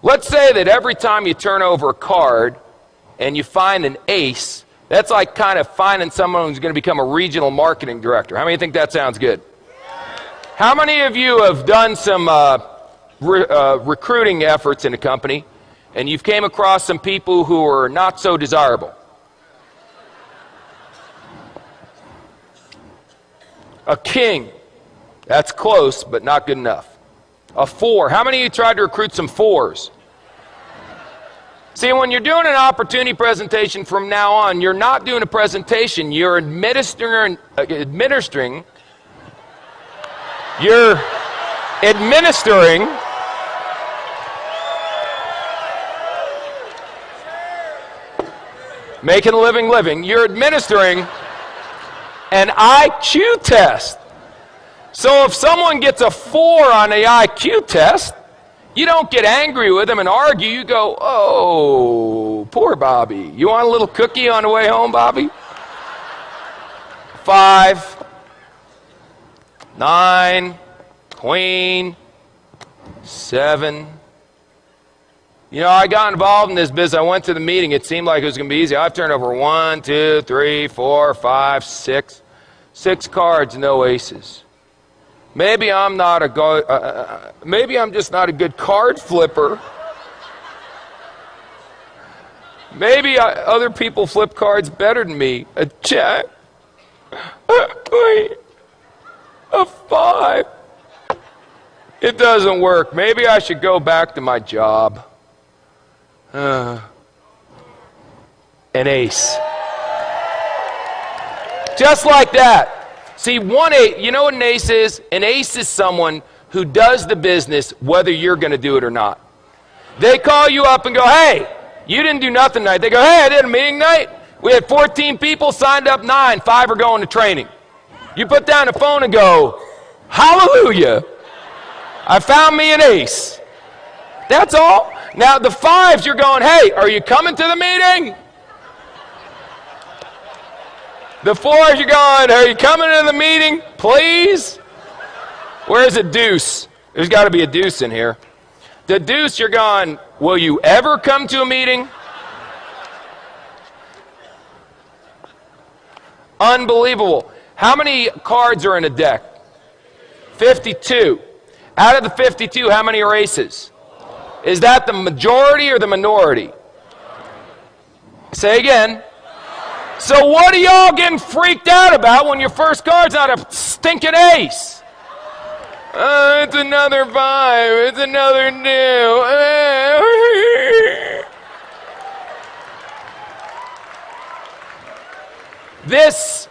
Let's say that every time you turn over a card and you find an ace, that's like kind of finding someone who's going to become a regional marketing director. How many think that sounds good? How many of you have done some recruiting efforts in a company and you've came across some people who are not so desirable? A king. That's close, but not good enough. A 4. How many of you tried to recruit some 4s? See, when you're doing an opportunity presentation from now on, you're not doing a presentation. You're administering making a living. You're administering an IQ test. So if someone gets a 4 on the IQ test, you don't get angry with them and argue. You go, oh, poor Bobby. You want a little cookie on the way home, Bobby? 5, 9, queen, 7. You know, I got involved in this business. I went to the meeting. It seemed like it was going to be easy. I've turned over 1, 2, 3, 4, 5, 6. 6 cards, no aces. Maybe I'm just not a good card flipper. Maybe other people flip cards better than me. A jack. A 5. It doesn't work. Maybe I should go back to my job. An ace. Just like that. See, 1 8, you know what an ace is? An ace is someone who does the business whether you're going to do it or not. They call you up and go, hey, you didn't do nothing tonight. They go, hey, I did a meeting night. We had 14 people, signed up 9, 5 are going to training. You put down the phone and go, hallelujah, I found me an ace. That's all. Now the 5s, you're going, hey, are you coming to the meeting? The 4s, you're going, are you coming to the meeting, please? Where's a deuce? There's got to be a deuce in here. The deuce, you're going, will you ever come to a meeting? Unbelievable. How many cards are in a deck? 52. Out of the 52, how many are aces? Is that the majority or the minority? Say again. So what are y'all getting freaked out about when your first card's not a stinking ace? It's another 5. It's another 2. This,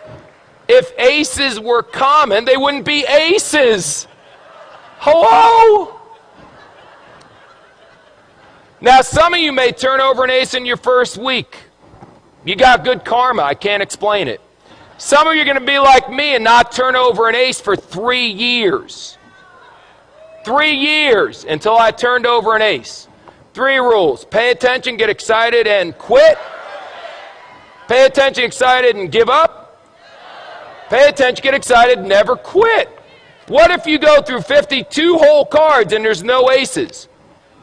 if aces were common, they wouldn't be aces. Hello? Now, some of you may turn over an ace in your first week. You got good karma. I can't explain it. Some of you are going to be like me and not turn over an ace for 3 years. 3 years until I turned over an ace. 3 rules. Pay attention, get excited, and quit. Pay attention, excited, and give up. Pay attention, get excited, never quit. What if you go through 52 whole cards and there's no aces?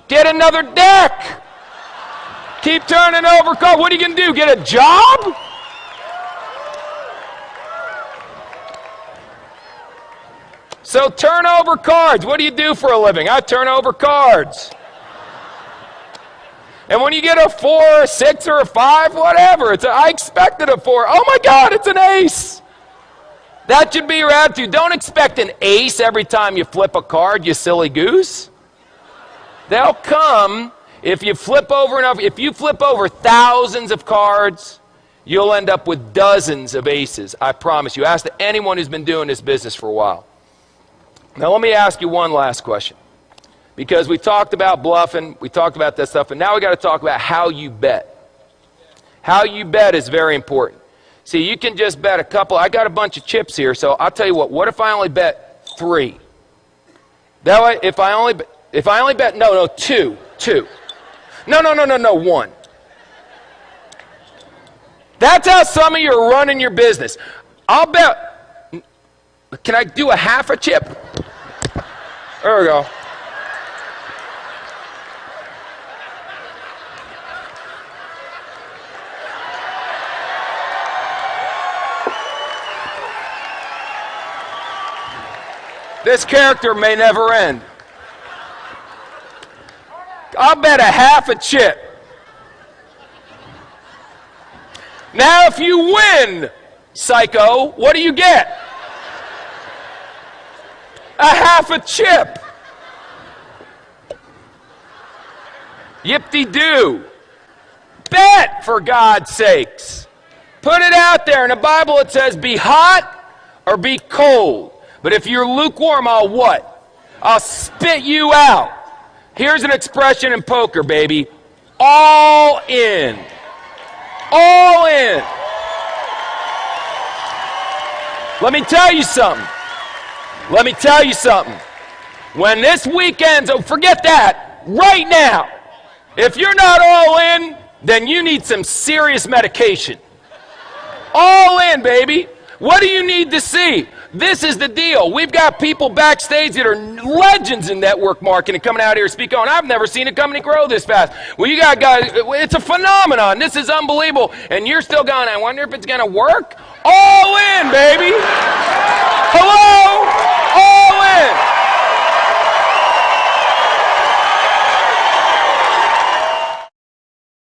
Get another deck. Keep turning over cards. What are you going to do? Get a job? So turn over cards. What do you do for a living? I turn over cards. And when you get a 4, a 6, or a 5, whatever, I expected a 4. Oh my God, it's an ace. That should be your attitude. Don't expect an ace every time you flip a card, you silly goose. They'll come. If you flip over enough, if you flip over thousands of cards, you'll end up with dozens of aces. I promise you. Ask anyone who's been doing this business for a while. Now let me ask you one last question. Because we talked about bluffing, we talked about that stuff, and now we got to talk about how you bet. How you bet is very important. See, you can just bet a couple. I got a bunch of chips here, so I'll tell you what if I only bet 3? That way, if I only bet, no, 2. No, 1. That's how some of you are running your business. I'll bet, can I do a half a chip? There we go. This character may never end. I'll bet a half a chip. Now, if you win, psycho, what do you get? A half a chip. Yip-de-doo. Bet, for God's sakes. Put it out there. In the Bible it says, be hot or be cold. But if you're lukewarm, I'll what? I'll spit you out. Here's an expression in poker, baby. All in. All in. Let me tell you something. Let me tell you something. When this weekend's over, forget that. Right now. If you're not all in, then you need some serious medication. All in, baby. What do you need to see? This is the deal. We've got people backstage that are legends in network marketing coming out here speaking on. I've never seen a company grow this fast. Well, you got guys, it's a phenomenon. This is unbelievable. And you're still going, I wonder if it's going to work? All in, baby.